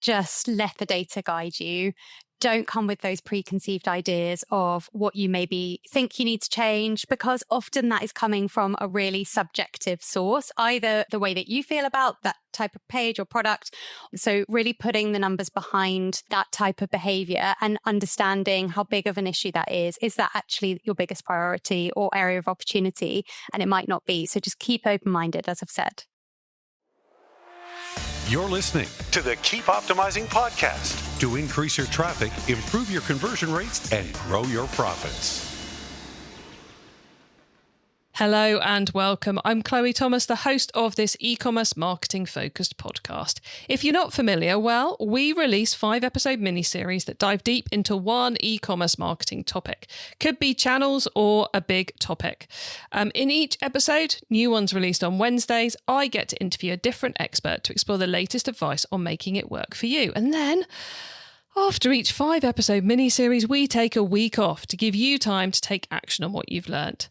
just let the data guide you. Don't come with those preconceived ideas of what you maybe think you need to change, because often that is coming from a really subjective source, either the way that you feel about that type of page or product. So really putting the numbers behind that type of behavior and understanding how big of an issue that is. Is that actually your biggest priority or area of opportunity? And it might not be. So just keep open-minded, as I've said. You're listening to the Keep Optimizing podcast to increase your traffic, improve your conversion rates, and grow your profits. Hello and welcome. I'm Chloe Thomas, the host of this e-commerce marketing focused podcast. If you're not familiar, well, we release 5-episode mini-series that dive deep into one e-commerce marketing topic. Could be channels or a big topic. In each episode, new ones released on Wednesdays, I get to interview a different expert to explore the latest advice on making it work for you. And then, after each 5-episode mini-series, we take a week off to give you time to take action on what you've learnt.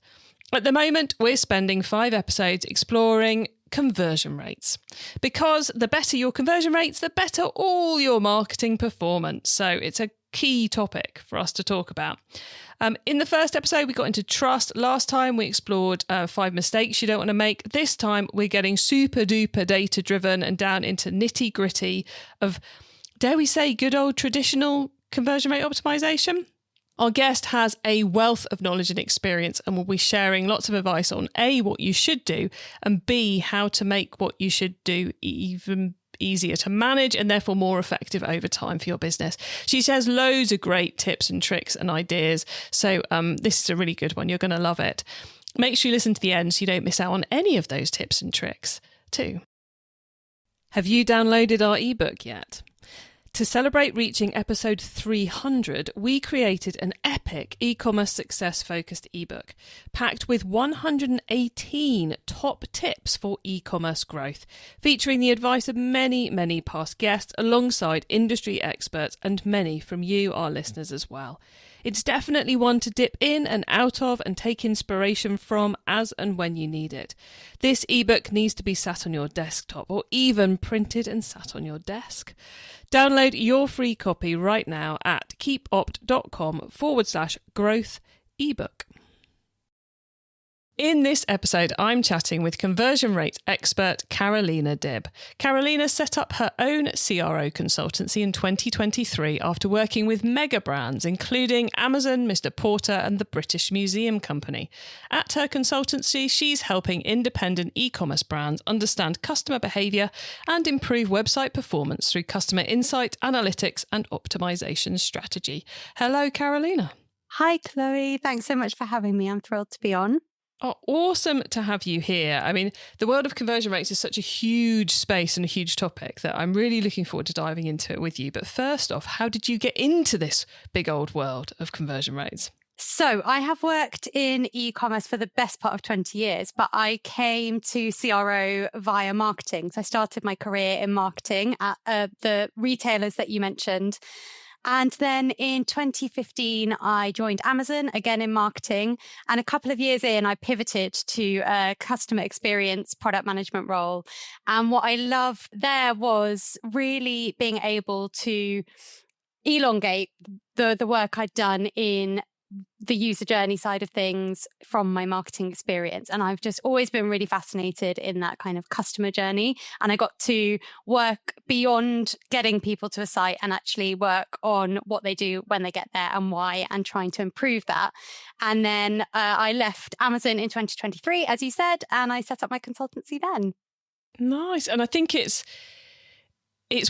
At the moment, we're spending 5 episodes exploring conversion rates, because the better your conversion rates, the better all your marketing performance. So it's a key topic for us to talk about. In the first episode, we got into trust. Last time, we explored 5 mistakes you don't want to make. This time, we're getting super duper data driven and down into nitty gritty of, dare we say, good old traditional conversion rate optimization. Our guest has a wealth of knowledge and experience and will be sharing lots of advice on A, what you should do, and B, how to make what you should do even easier to manage and therefore more effective over time for your business. She shares loads of great tips and tricks and ideas. So this is a really good one. You're going to love it. Make sure you listen to the end so you don't miss out on any of those tips and tricks too. Have you downloaded our ebook yet? To celebrate reaching episode 300, we created an epic e-commerce success-focused ebook packed with 118 top tips for e-commerce growth, featuring the advice of many, many past guests alongside industry experts and many from you, our listeners, as well. It's definitely one to dip in and out of and take inspiration from as and when you need it. This ebook needs to be sat on your desktop or even printed and sat on your desk. Download your free copy right now at keepopt.com/growth ebook. In this episode, I'm chatting with conversion rate expert Carolina Dibb. Carolina set up her own CRO consultancy in 2023 after working with mega brands, including Amazon, Mr. Porter, and the British Museum Company. At her consultancy, she's helping independent e-commerce brands understand customer behaviour and improve website performance through customer insight, analytics, and optimization strategy. Hello, Carolina. Hi, Chloe. Thanks so much for having me. I'm thrilled to be on. Oh, awesome to have you here. I mean, the world of conversion rates is such a huge space and a huge topic that I'm really looking forward to diving into it with you. But first off, how did you get into this big old world of conversion rates? So I have worked in e-commerce for the best part of 20 years, but I came to CRO via marketing. So I started my career in marketing at the retailers that you mentioned. And then in 2015, I joined Amazon, again in marketing. And a couple of years in, I pivoted to a customer experience product management role. And what I loved there was really being able to elongate the work I'd done in the user journey side of things from my marketing experience. And I've just always been really fascinated in that kind of customer journey. And I got to work beyond getting people to a site and actually work on what they do when they get there and why, and trying to improve that. And then I left Amazon in 2023, as you said, and I set up my consultancy then. Nice. And I think it's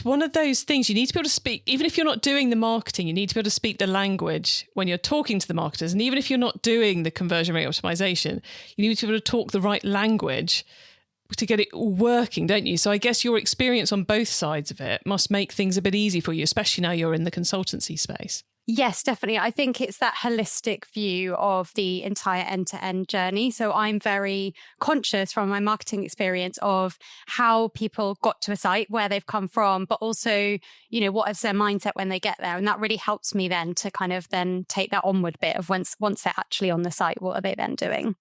one of those things you need to be able to speak, even if you're not doing the marketing, you need to be able to speak the language when you're talking to the marketers. And even if you're not doing the conversion rate optimization, you need to be able to talk the right language to get it all working, don't you? So I guess your experience on both sides of it must make things a bit easy for you, especially now you're in the consultancy space. Yes, definitely. I think it's that holistic view of the entire end-to-end journey. So I'm very conscious from my marketing experience of how people got to a site, where they've come from, but also, you know, what is their mindset when they get there. And that really helps me then to kind of then take that onward bit of once they're actually on the site, what are they then doing?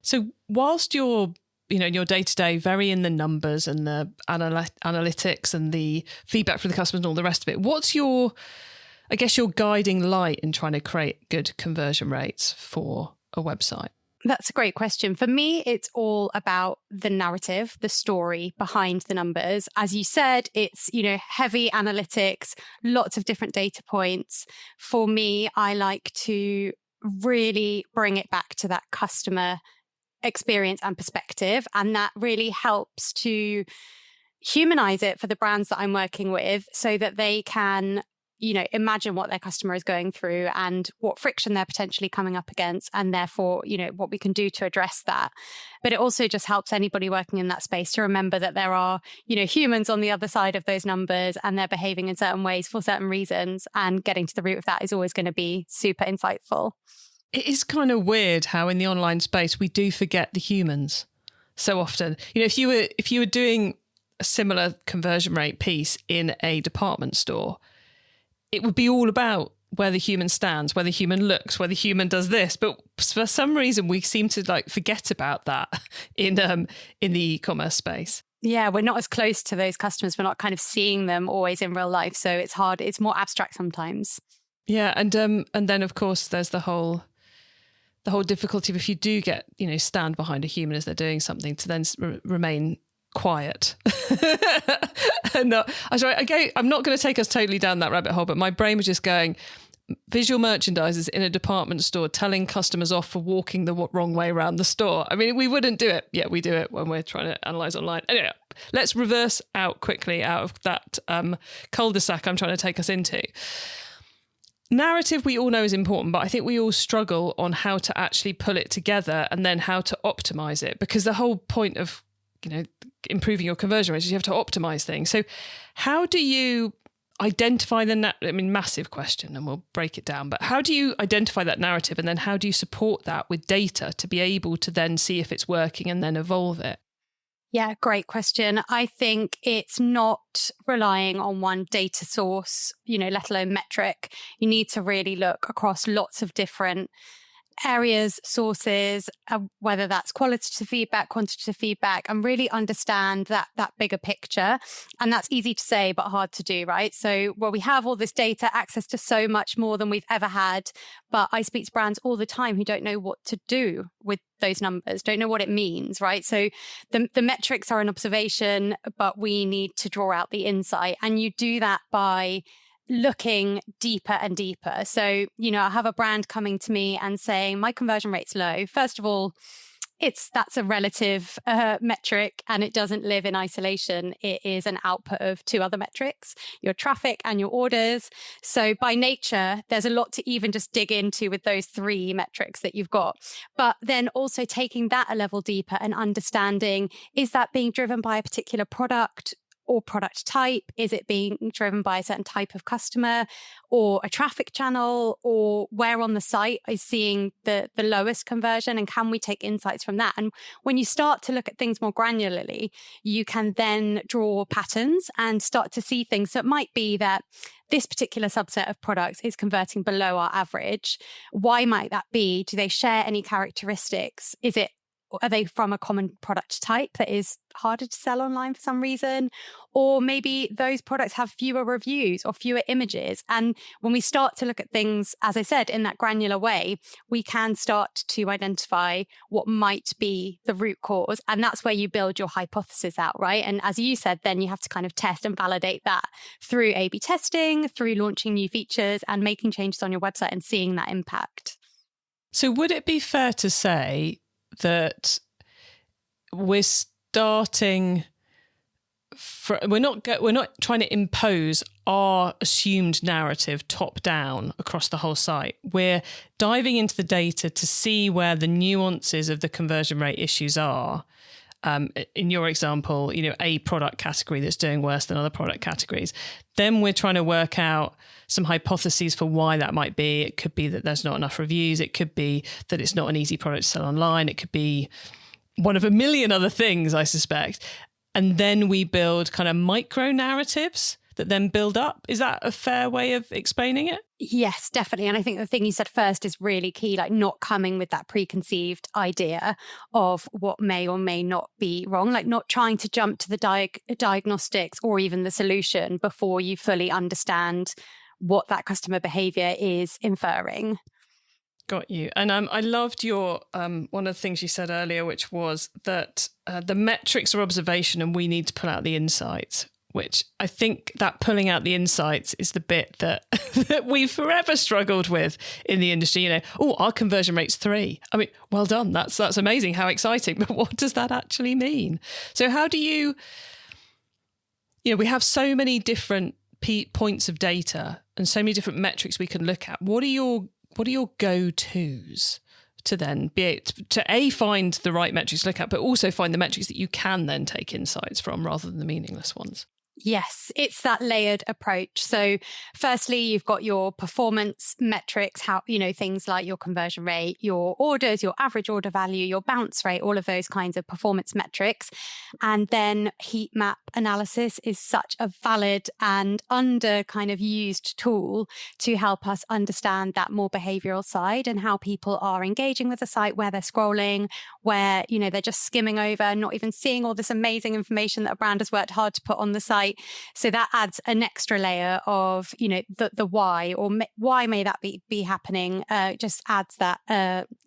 So whilst you're in your day-to-day, very in the numbers and the analytics and the feedback from the customers and all the rest of it. What's your guiding light in trying to create good conversion rates for a website? That's a great question. For me, it's all about the narrative, the story behind the numbers. As you said, it's, heavy analytics, lots of different data points. For me, I like to really bring it back to that customer experience and perspective. And that really helps to humanize it for the brands that I'm working with so that they can imagine what their customer is going through and what friction they're potentially coming up against, and therefore, what we can do to address that. But it also just helps anybody working in that space to remember that there are, humans on the other side of those numbers, and they're behaving in certain ways for certain reasons, and getting to the root of that is always going to be super insightful. It is kind of weird how in the online space we do forget the humans so often. If you were doing a similar conversion rate piece in a department store, it would be all about where the human stands, where the human looks, where the human does this. But for some reason, we seem to forget about that in the e-commerce space. Yeah, we're not as close to those customers. We're not kind of seeing them always in real life. So it's hard. It's more abstract sometimes. Yeah. And then, of course, there's the whole difficulty of if you do get, stand behind a human as they're doing something, to then remain quiet. And I'm not going to take us totally down that rabbit hole, but my brain was just going, visual merchandisers in a department store telling customers off for walking the wrong way around the store. I mean, we wouldn't do it. Yeah, we do it when we're trying to analyze online. Anyway, let's reverse out quickly out of that cul-de-sac I'm trying to take us into. Narrative we all know is important, but I think we all struggle on how to actually pull it together and then how to optimize it, because the whole point of improving your conversion rates is you have to optimize things. So how do you identify massive question, and we'll break it down, but how do you identify that narrative, and then how do you support that with data to be able to then see if it's working and then evolve it? Yeah, great question. I think it's not relying on one data source, let alone metric. You need to really look across lots of different areas, sources, whether that's qualitative feedback, quantitative feedback, and really understand that bigger picture. And that's easy to say, but hard to do, right? So we have all this data, access to so much more than we've ever had. But I speak to brands all the time who don't know what to do with those numbers, don't know what it means, right? So the metrics are an observation, but we need to draw out the insight. And you do that by looking deeper and deeper. So, I have a brand coming to me and saying, my conversion rate's low. First of all, that's a relative metric, and it doesn't live in isolation. It is an output of two other metrics, your traffic and your orders. So by nature, there's a lot to even just dig into with those three metrics that you've got. But then also taking that a level deeper and understanding, is that being driven by a particular product or product type? Is it being driven by a certain type of customer or a traffic channel, or where on the site is seeing the lowest conversion? And can we take insights from that? And when you start to look at things more granularly, you can then draw patterns and start to see things. So it might be that this particular subset of products is converting below our average. Why might that be? Do they share any characteristics? Are they from a common product type that is harder to sell online for some reason? Or maybe those products have fewer reviews or fewer images. And when we start to look at things, as I said, in that granular way, we can start to identify what might be the root cause. And that's where you build your hypothesis out, right? And as you said, then you have to kind of test and validate that through A/B testing, through launching new features and making changes on your website and seeing that impact. So would it be fair to say that we're starting we're not trying to impose our assumed narrative top down across the whole site. We're diving into the data to see where the nuances of the conversion rate issues are. In your example, a product category that's doing worse than other product categories. Then we're trying to work out some hypotheses for why that might be. It could be that there's not enough reviews. It could be that it's not an easy product to sell online. It could be one of a million other things, I suspect. And then we build kind of micro narratives that then build up. Is that a fair way of explaining it? Yes, definitely. And I think the thing you said first is really key, like not coming with that preconceived idea of what may or may not be wrong, like not trying to jump to the diagnostics or even the solution before you fully understand what that customer behavior is inferring. Got you. And I loved your one of the things you said earlier, which was that the metrics are observation and we need to pull out the insights, which I think that pulling out the insights is the bit that that we've forever struggled with in the industry. You know, oh, our conversion rate's 3. I mean, well done. That's amazing. How exciting. But what does that actually mean? So how do you know, we have so many different points of data and so many different metrics we can look at. What are your go-tos to then be able to find the right metrics to look at, but also find the metrics that you can then take insights from rather than the meaningless ones? Yes, it's that layered approach. So firstly, you've got your performance metrics, how, you know, things like your conversion rate, your orders, your average order value, your bounce rate, all of those kinds of performance metrics. And then heat map analysis is such a valid and under kind of used tool to help us understand that more behavioral side and how people are engaging with the site, where they're scrolling, where, you know, they're just skimming over, not even seeing all this amazing information that a brand has worked hard to put on the site. So that adds an extra layer of, you know, the why, or why may that be happening, just adds that,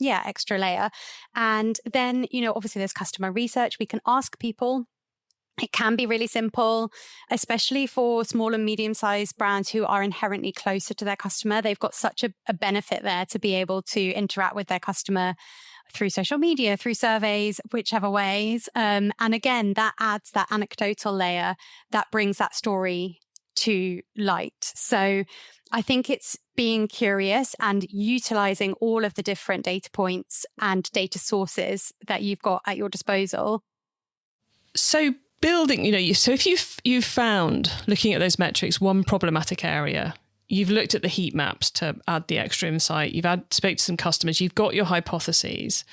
extra layer. And then, you know, obviously there's customer research. We can ask people. It can be really simple, especially for small and medium-sized brands who are inherently closer to their customer. They've got such a benefit there to be able to interact with their customer through social media, through surveys, whichever ways. And again, that adds that anecdotal layer that brings that story to light. So I think it's being curious and utilizing all of the different data points and data sources that you've got at your disposal. So building, you know, so if you've found, looking at those metrics, one problematic area, you've looked at the heat maps to add the extra insight, you've spoke to some customers, you've got your hypotheses.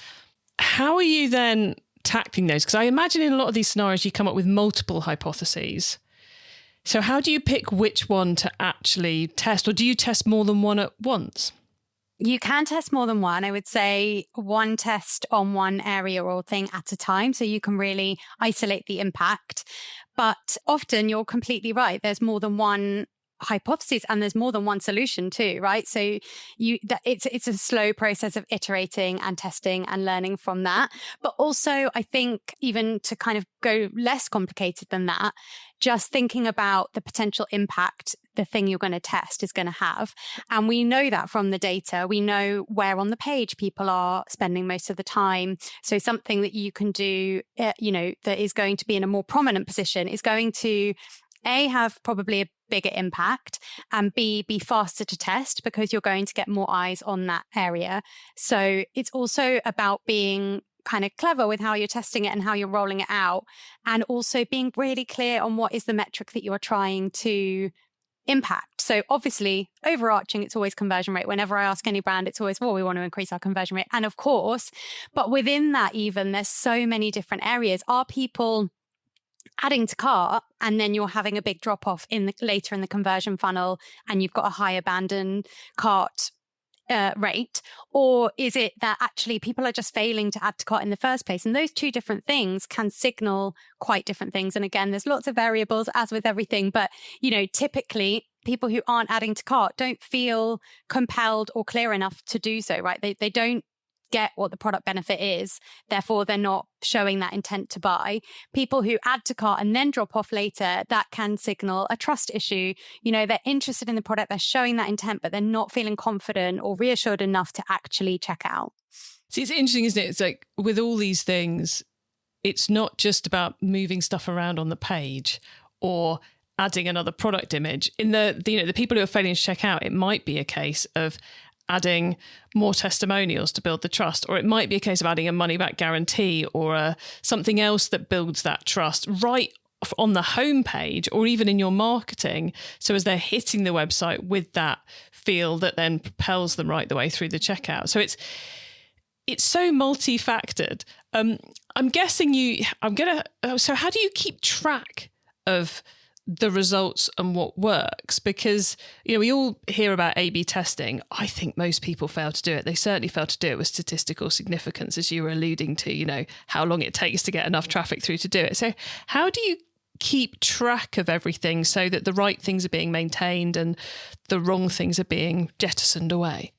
How are you then tackling those? Because I imagine in a lot of these scenarios, you come up with multiple hypotheses. So how do you pick which one to actually test? Or do you test more than one at once? You can test more than one. I would say one test on one area or thing at a time, so you can really isolate the impact. But often you're completely right. There's more than one hypotheses and there's more than one solution too, right? So it's a slow process of iterating and testing and learning from that. But also I think, even to kind of go less complicated than that, just thinking about the potential impact the thing you're going to test is going to have. And we know that from the data. We know where on the page people are spending most of the time. So something that you can do, you know, that is going to be in a more prominent position is going to A, have probably a bigger impact, and B, be faster to test because you're going to get more eyes on that area. So it's also about being kind of clever with how you're testing it and how you're rolling it out, and also being really clear on what is the metric that you're trying to impact. So obviously, overarching, it's always conversion rate. Whenever I ask any brand, it's always, well, we want to increase our conversion rate. And of course, but within that even, there's so many different areas. Are people adding to cart and then you're having a big drop off later in the conversion funnel and you've got a high abandoned cart rate? Or is it that actually people are just failing to add to cart in the first place? And those two different things can signal quite different things. And again, there's lots of variables as with everything, but you know, typically people who aren't adding to cart don't feel compelled or clear enough to do so, right? They don't get what the product benefit is, therefore they're not showing that intent to buy. People who add to cart and then drop off later, that can signal a trust issue. You know, they're interested in the product, they're showing that intent, but they're not feeling confident or reassured enough to actually check out. See, it's interesting, isn't it? It's like with all these things, it's not just about moving stuff around on the page or adding another product image. In the people who are failing to check out, it might be a case of adding more testimonials to build the trust, or it might be a case of adding a money back guarantee or something else that builds that trust right on the homepage or even in your marketing. So as they're hitting the website with that feel that then propels them right the way through the checkout. So it's so multi-factored. I'm guessing so how do you keep track of the results and what works? Because, we all hear about A/B testing. I think most people fail to do it. They certainly fail to do it with statistical significance, as you were alluding to, how long it takes to get enough traffic through to do it. So how do you keep track of everything so that the right things are being maintained and the wrong things are being jettisoned away?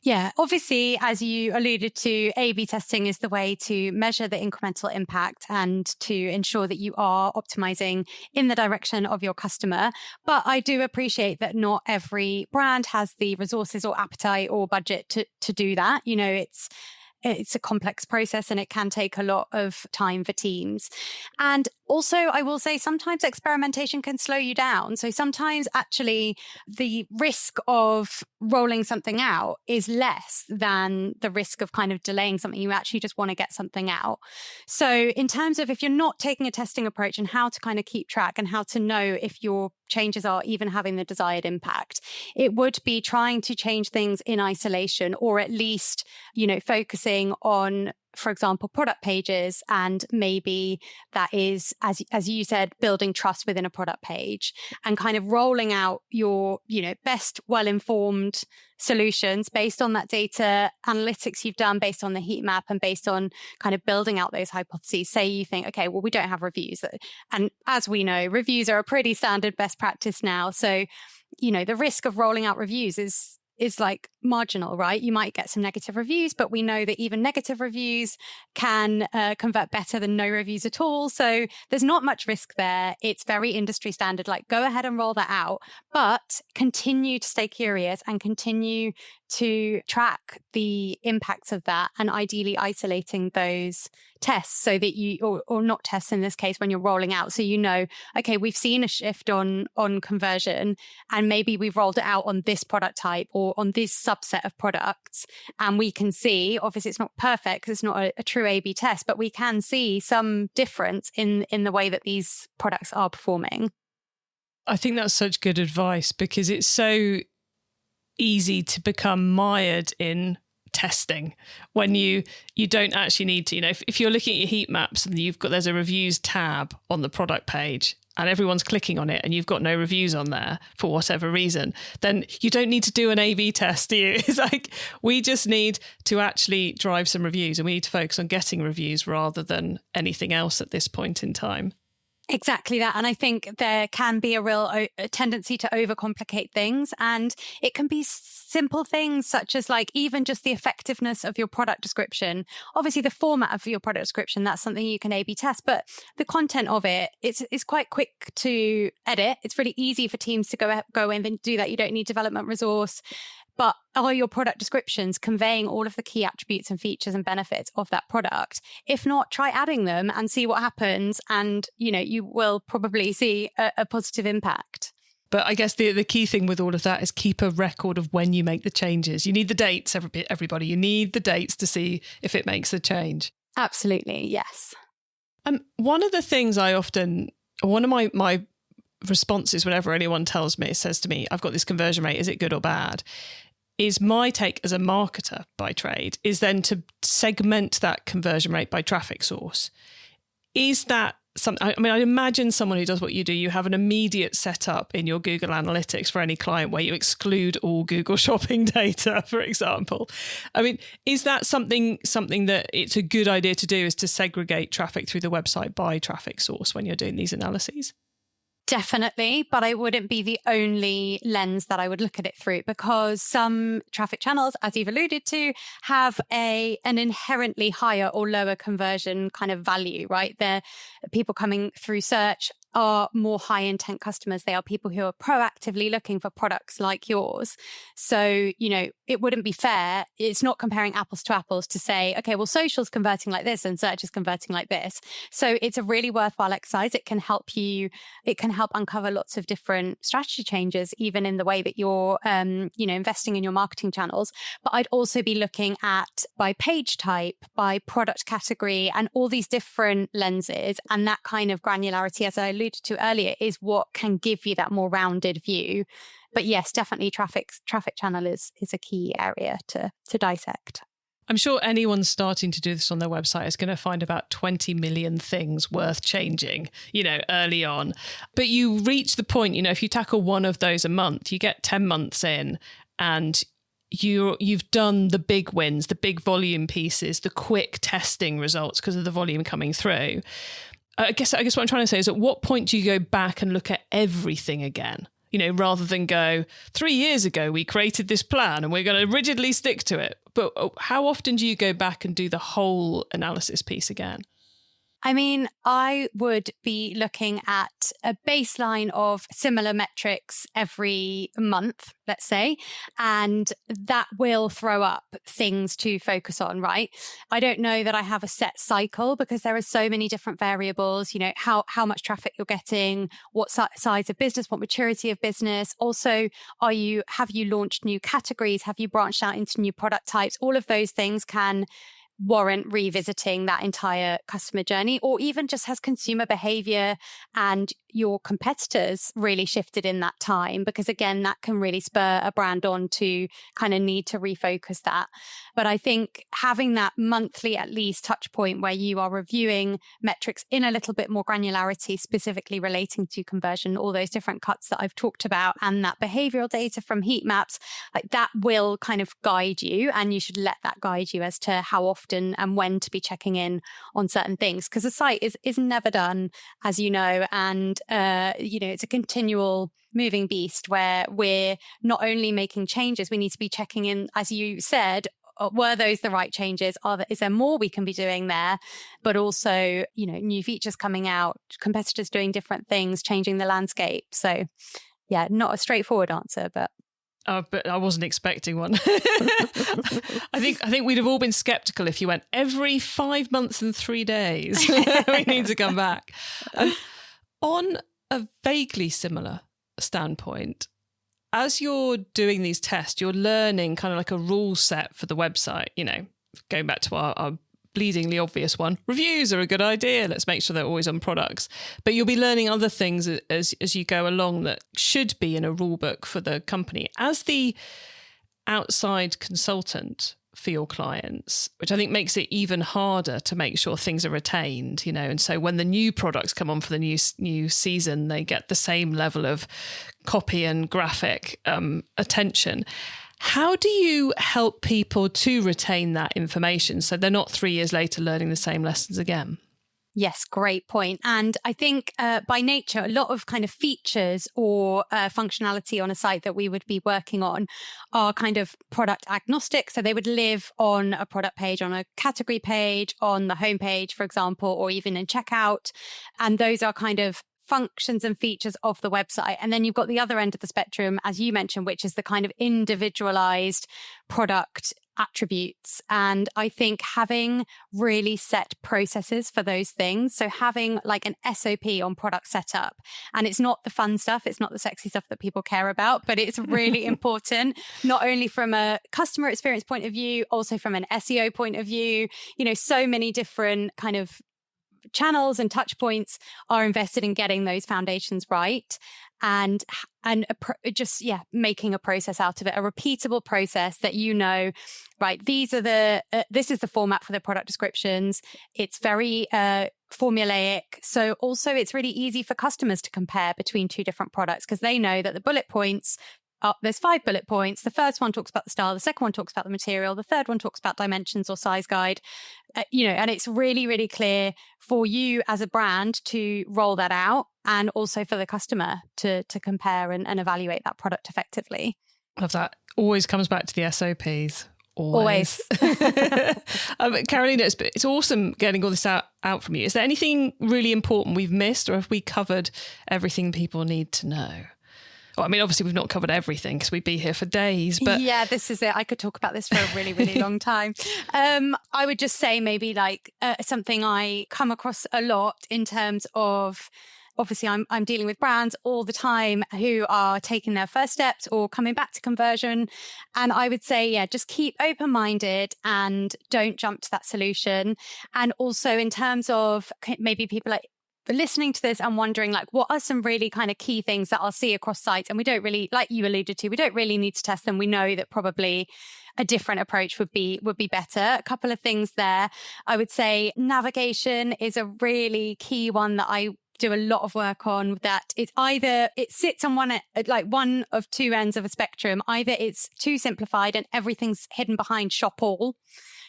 Yeah, obviously, as you alluded to, A/B testing is the way to measure the incremental impact and to ensure that you are optimizing in the direction of your customer. But I do appreciate that not every brand has the resources or appetite or budget to do that. It's a complex process and it can take a lot of time for teams. And also, I will say sometimes experimentation can slow you down. So sometimes actually the risk of rolling something out is less than the risk of kind of delaying something. You actually just want to get something out. So in terms of if you're not taking a testing approach and how to kind of keep track and how to know if your changes are even having the desired impact, it would be trying to change things in isolation, or at least, focusing on, for example, product pages. And maybe that is, as you said, building trust within a product page and kind of rolling out your, best well-informed solutions based on that data analytics you've done, based on the heat map and based on kind of building out those hypotheses. Say you think, okay, well, we don't have reviews. And as we know, reviews are a pretty standard best practice now. So, the risk of rolling out reviews is like marginal, right? You might get some negative reviews, but we know that even negative reviews can convert better than no reviews at all. So there's not much risk there. It's very industry standard. Like, go ahead and roll that out, but continue to stay curious and continue to track the impacts of that, and ideally isolating those tests so that or not tests in this case when you're rolling out. So, okay, we've seen a shift on conversion and maybe we've rolled it out on this product type or on this subset of products. And we can see, obviously it's not perfect because it's not a true A/B test, but we can see some difference in the way that these products are performing. I think that's such good advice because it's so easy to become mired in testing when you don't actually need to. If you're looking at your heat maps and there's a reviews tab on the product page and everyone's clicking on it and you've got no reviews on there for whatever reason, then you don't need to do an A/B test, do you? It's like, we just need to actually drive some reviews and we need to focus on getting reviews rather than anything else at this point in time. Exactly that. And I think there can be a real tendency to overcomplicate things. And it can be simple things such as like even just the effectiveness of your product description. Obviously, the format of your product description, that's something you can A/B test. But the content of it, it's quite quick to edit. It's really easy for teams to go in and do that. You don't need development resource. But are your product descriptions conveying all of the key attributes and features and benefits of that product? If not, try adding them and see what happens. And, you will probably see a positive impact. But I guess the key thing with all of that is keep a record of when you make the changes. You need the dates, everybody. You need the dates to see if it makes a change. Absolutely, yes. One of the things one of my responses whenever anyone says to me, I've got this conversion rate, is it good or bad? Is my take as a marketer by trade is then to segment that conversion rate by traffic source. Is that something? I mean, I imagine someone who does what you do, you have an immediate setup in your Google Analytics for any client where you exclude all Google shopping data, for example. I mean, is that something that it's a good idea to do, is to segregate traffic through the website by traffic source when you're doing these analyses? Definitely, but I wouldn't be the only lens that I would look at it through, because some traffic channels, as you've alluded to, have an inherently higher or lower conversion kind of value, right? They're people coming through search are more high intent customers. They are people who are proactively looking for products like yours. So, it wouldn't be fair. It's not comparing apples to apples to say, okay, well, social's converting like this and search is converting like this. So it's a really worthwhile exercise. It can help uncover lots of different strategy changes, even in the way that you're, investing in your marketing channels. But I'd also be looking at by page type, by product category, and all these different lenses. And that kind of granularity, as I alluded to earlier, is what can give you that more rounded view. But yes, definitely traffic channel is a key area to dissect. I'm sure anyone starting to do this on their website is going to find about 20 million things worth changing, early on. But you reach the point, if you tackle one of those a month, you get 10 months in and you've done the big wins, the big volume pieces, the quick testing results because of the volume coming through. I guess what I'm trying to say is, at what point do you go back and look at everything again? Rather than go, 3 years ago, we created this plan and we're going to rigidly stick to it. But how often do you go back and do the whole analysis piece again? I mean, I would be looking at a baseline of similar metrics every month, let's say, and that will throw up things to focus on, right? I don't know that I have a set cycle because there are so many different variables, how much traffic you're getting, what size of business, what maturity of business. Also, have you launched new categories? Have you branched out into new product types? All of those things can warrant revisiting that entire customer journey, or even just has consumer behavior and your competitors really shifted in that time? Because again, that can really spur a brand on to kind of need to refocus that. But I think having that monthly at least touch point where you are reviewing metrics in a little bit more granularity, specifically relating to conversion, all those different cuts that I've talked about, and that behavioral data from heat maps, like that will kind of guide you, and you should let that guide you as to how often and when to be checking in on certain things, because the site is never done, as you know, and it's a continual moving beast where we're not only making changes, we need to be checking in, as you said, were those the right changes? Is there more we can be doing there? But also, new features coming out, competitors doing different things, changing the landscape. So yeah, not a straightforward answer, but but I wasn't expecting one. I think we'd have all been skeptical if you went every 5 months and 3 days. We need to come back. On a vaguely similar standpoint, as you're doing these tests, you're learning kind of like a rule set for the website. Going back to our bleedingly obvious one, reviews are a good idea. Let's make sure they're always on products. But you'll be learning other things as you go along that should be in a rule book for the company. As the outside consultant for your clients, which I think makes it even harder to make sure things are retained, and so when the new products come on for the new season, they get the same level of copy and graphic attention. How do you help people to retain that information so they're not 3 years later learning the same lessons again? Yes, great point. And I think by nature, a lot of kind of features or functionality on a site that we would be working on are kind of product agnostic. So they would live on a product page, on a category page, on the homepage, for example, or even in checkout. And those are kind of functions and features of the website. And then you've got the other end of the spectrum, as you mentioned, which is the kind of individualized product attributes. And I think having really set processes for those things, so having like an SOP on product setup, and it's not the fun stuff, it's not the sexy stuff that people care about, but it's really important, not only from a customer experience point of view, also from an SEO point of view. So many different kind of channels and touch points are invested in getting those foundations right, and making a process out of it, a repeatable process that right, this is the format for the product descriptions. It's very formulaic, so also it's really easy for customers to compare between two different products, because they know that the bullet points, there's 5 bullet points. The first one talks about the style. The second one talks about the material. The third one talks about dimensions or size guide. And it's really, really clear for you as a brand to roll that out, and also for the customer to compare and evaluate that product effectively. Love that. Always comes back to the SOPs. Always. Carolina, it's awesome getting all this out from you. Is there anything really important we've missed, or have we covered everything people need to know? Well, I mean, obviously, we've not covered everything because we'd be here for days. But yeah, this is it. I could talk about this for a really, really long time. I would just say maybe something I come across a lot in terms of, obviously, I'm dealing with brands all the time who are taking their first steps or coming back to conversion. And I would say, just keep open-minded and don't jump to that solution. And also in terms of maybe people listening to this and wondering, like, what are some really kind of key things that I'll see across sites? And we don't really, like you alluded to, we don't really need to test them. We know that probably a different approach would be better. A couple of things there. I would say navigation is a really key one that I do a lot of work on. That it's either it sits on one of two ends of a spectrum. Either it's too simplified and everything's hidden behind shop all.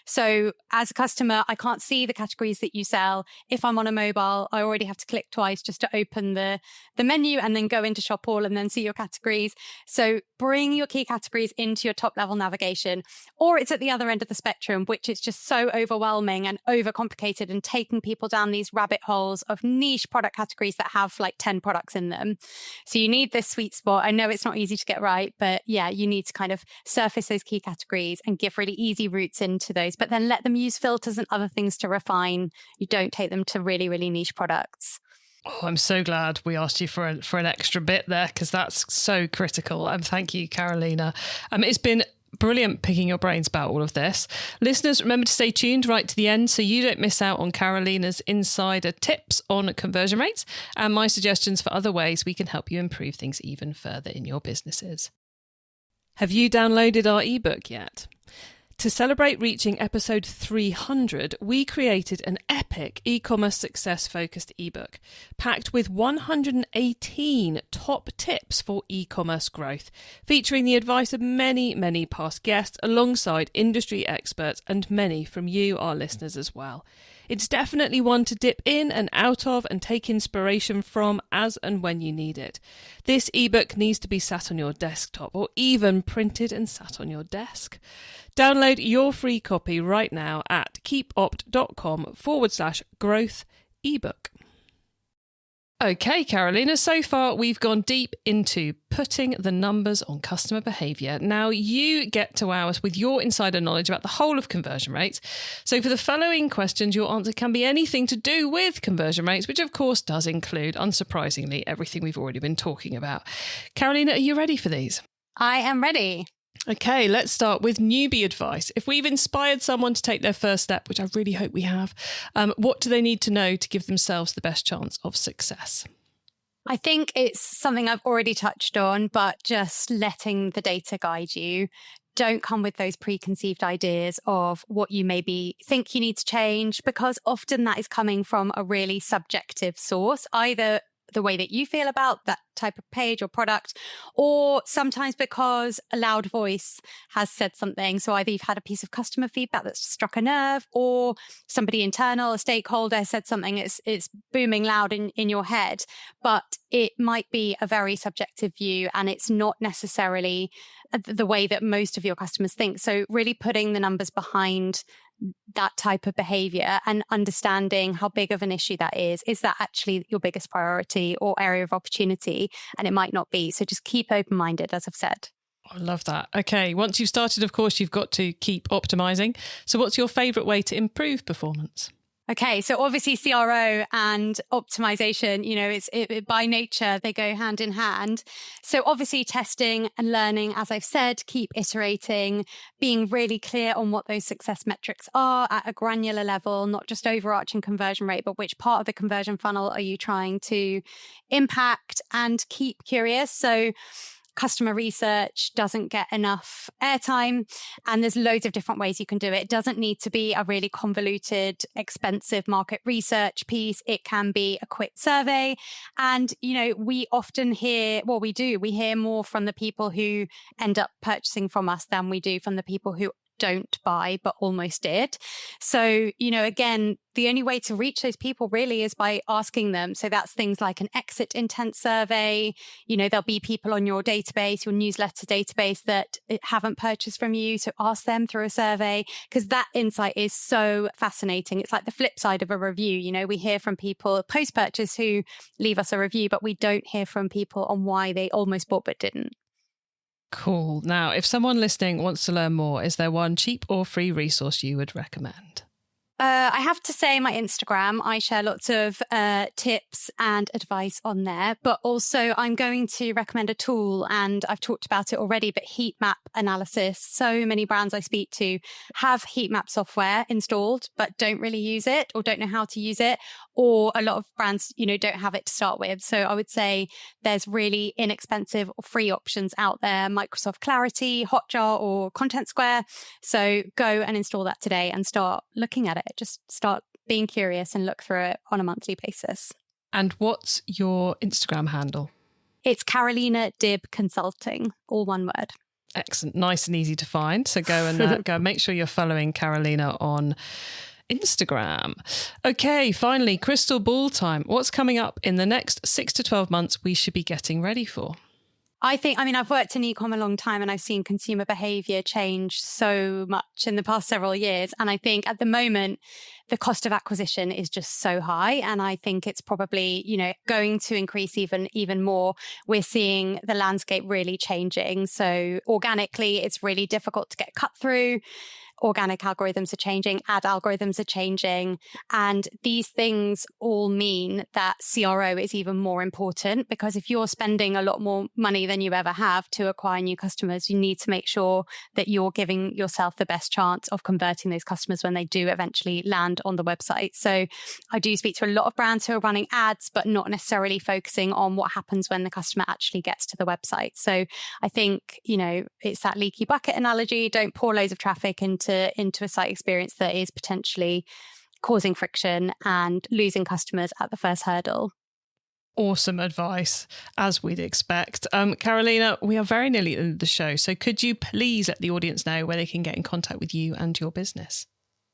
So as a customer, I can't see the categories that you sell. If I'm on a mobile, I already have to click twice just to open the menu and then go into shop all and then see your categories. So bring your key categories into your top level navigation. Or it's at the other end of the spectrum, which is just so overwhelming and overcomplicated and taking people down these rabbit holes of niche product categories that have like 10 products in them. So you need this sweet spot. I know it's not easy to get right, but yeah, you need to kind of surface those key categories and give really easy routes into those, but then let them use filters and other things to refine. You don't take them to really, really niche products. Oh, I'm so glad we asked you for an extra bit there, because that's so critical. And thank you, Carolina. It's been brilliant picking your brains about all of this. Listeners, remember to stay tuned right to the end so you don't miss out on Carolina's insider tips on conversion rates and my suggestions for other ways we can help you improve things even further in your businesses. Have you downloaded our ebook yet? To celebrate reaching episode 300, we created an epic e-commerce success-focused ebook packed with 118 top tips for e-commerce growth, featuring the advice of many, many past guests alongside industry experts and many from you, our listeners, as well. It's definitely one to dip in and out of and take inspiration from as and when you need it. This ebook needs to be sat on your desktop or even printed and sat on your desk. Download your free copy right now at keepopt.com/growth ebook. Okay, Carolina, so far we've gone deep into putting the numbers on customer behaviour. Now you get to wow us with your insider knowledge about the whole of conversion rates. So for the following questions, your answer can be anything to do with conversion rates, which of course does include, unsurprisingly, everything we've already been talking about. Carolina, are you ready for these? I am ready. Okay, let's start with newbie advice. If we've inspired someone to take their first step, which I really hope we have, what do they need to know to give themselves the best chance of success? I think it's something I've already touched on, but just letting the data guide you. Don't come with those preconceived ideas of what you maybe think you need to change, because often that is coming from a really subjective source, either the way that you feel about that type of page or product, or sometimes because a loud voice has said something. So either you've had a piece of customer feedback that's struck a nerve, or somebody internal, a stakeholder said something, it's booming loud in your head, but it might be a very subjective view and it's not necessarily the way that most of your customers think. So really putting the numbers behind that type of behavior and understanding how big of an issue that is that actually your biggest priority or area of opportunity? And it might not be. So just keep open-minded, as I've said. I love that. Okay, once you've started, of course, you've got to keep optimizing. So what's your favorite way to improve performance? Okay, so obviously CRO and optimization, it's by nature, they go hand in hand. So obviously testing and learning, as I've said, keep iterating, being really clear on what those success metrics are at a granular level, not just overarching conversion rate, but which part of the conversion funnel are you trying to impact, and keep curious. So customer research doesn't get enough airtime, and there's loads of different ways you can do it. It doesn't need to be a really convoluted, expensive market research piece. It can be a quick survey. And, we often hear, we hear more from the people who end up purchasing from us than we do from the people who don't buy but almost did. So, again, the only way to reach those people really is by asking them. So that's things like an exit intent survey. There'll be people on your database, your newsletter database, that haven't purchased from you. So ask them through a survey, because that insight is so fascinating. It's like the flip side of a review. We hear from people post-purchase who leave us a review, but we don't hear from people on why they almost bought but didn't. Cool. Now, if someone listening wants to learn more, is there one cheap or free resource you would recommend? I have to say my Instagram, I share lots of tips and advice on there, but also I'm going to recommend a tool, and I've talked about it already, but heat map analysis. So many brands I speak to have heat map software installed, but don't really use it or don't know how to use it, or a lot of brands, don't have it to start with. So I would say there's really inexpensive or free options out there, Microsoft Clarity, Hotjar, or Content Square. So go and install that today and start looking at it. Just start being curious and look through it on a monthly basis. And what's your Instagram handle? It's Carolina Dibb Consulting, all one word. Excellent. Nice and easy to find. So go and make sure you're following Carolina on Instagram. Okay, finally, crystal ball time. What's coming up in the next 6 to 12 months we should be getting ready for? I've worked in e-com a long time and I've seen consumer behaviour change so much in the past several years. And I think at the moment, the cost of acquisition is just so high. And I think it's probably, going to increase even more. We're seeing the landscape really changing. So organically, it's really difficult to get cut through. Organic algorithms are changing, ad algorithms are changing. And these things all mean that CRO is even more important, because if you're spending a lot more money than you ever have to acquire new customers, you need to make sure that you're giving yourself the best chance of converting those customers when they do eventually land on the website. So I do speak to a lot of brands who are running ads, but not necessarily focusing on what happens when the customer actually gets to the website. So I think, it's that leaky bucket analogy. Don't pour loads of traffic into a site experience that is potentially causing friction and losing customers at the first hurdle. Awesome advice, as we'd expect. Carolina, we are very nearly at the end of the show, so could you please let the audience know where they can get in contact with you and your business?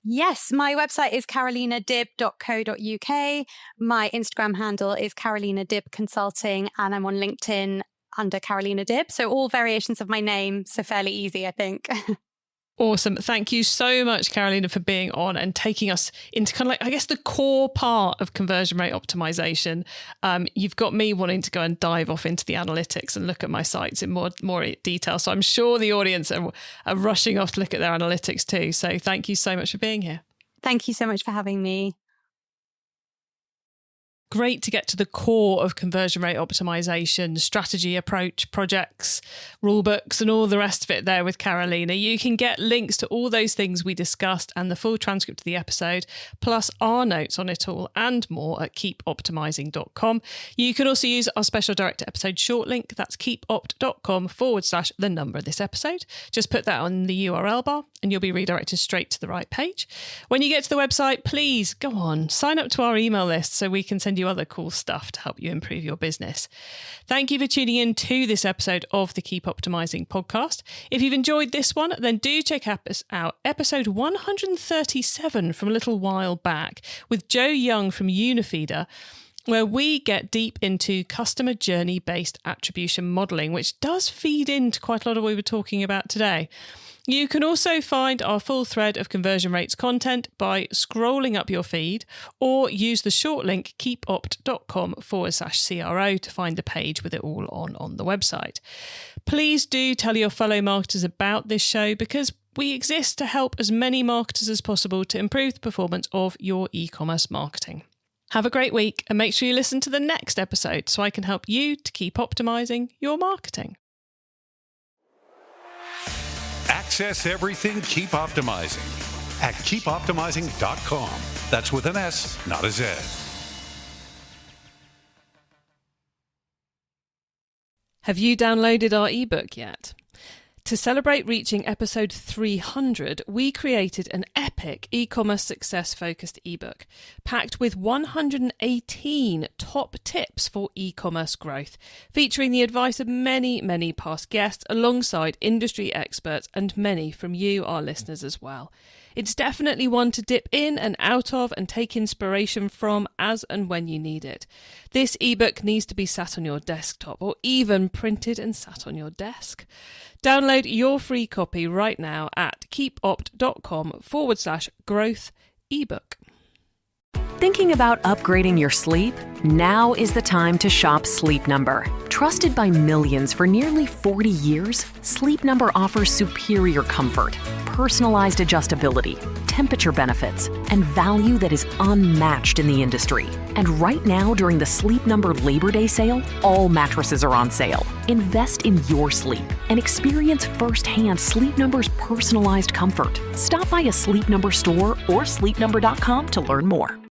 Yes, my website is carolinadibb.co.uk. My Instagram handle is Carolina Dibb Consulting, and I'm on LinkedIn under Carolina Dibb. So all variations of my name, so fairly easy, I think. Awesome. Thank you so much, Carolina, for being on and taking us into kind of the core part of conversion rate optimization. You've got me wanting to go and dive off into the analytics and look at my sites in more detail. So I'm sure the audience are rushing off to look at their analytics too. So thank you so much for being here. Thank you so much for having me. Great to get to the core of conversion rate optimization, strategy, approach, projects, rule books, and all the rest of it there with Carolina. You can get links to all those things we discussed and the full transcript of the episode, plus our notes on it all and more at keepoptimizing.com. You can also use our special director episode short link. That's keepopt.com/the number of this episode. Just put that on the URL bar and you'll be redirected straight to the right page. When you get to the website, please go on, sign up to our email list so we can send you other cool stuff to help you improve your business. Thank you for tuning in to this episode of the Keep Optimizing podcast. If you've enjoyed this one, then do check out episode 137 from a little while back with Joe Young from Unifeeder, where we get deep into customer journey-based attribution modelling, which does feed into quite a lot of what we were talking about today. You can also find our full thread of conversion rates content by scrolling up your feed, or use the short link keepopt.com/CRO to find the page with it all on the website. Please do tell your fellow marketers about this show, because we exist to help as many marketers as possible to improve the performance of your e-commerce marketing. Have a great week and make sure you listen to the next episode so I can help you to keep optimizing your marketing. Access everything Keep Optimizing at keepoptimizing.com. That's with an S, not a Z. Have you downloaded our ebook yet? To celebrate reaching episode 300, we created an epic e-commerce success-focused ebook packed with 118 top tips for e-commerce growth, featuring the advice of many, many past guests alongside industry experts and many from you, our listeners, as well. It's definitely one to dip in and out of and take inspiration from as and when you need it. This ebook needs to be sat on your desktop or even printed and sat on your desk. Download your free copy right now at keepopt.com/growth ebook. Thinking about upgrading your sleep? Now is the time to shop Sleep Number. Trusted by millions for nearly 40 years, Sleep Number offers superior comfort, personalized adjustability, temperature benefits, and value that is unmatched in the industry. And right now, during the Sleep Number Labor Day sale, all mattresses are on sale. Invest in your sleep and experience firsthand Sleep Number's personalized comfort. Stop by a Sleep Number store or sleepnumber.com to learn more.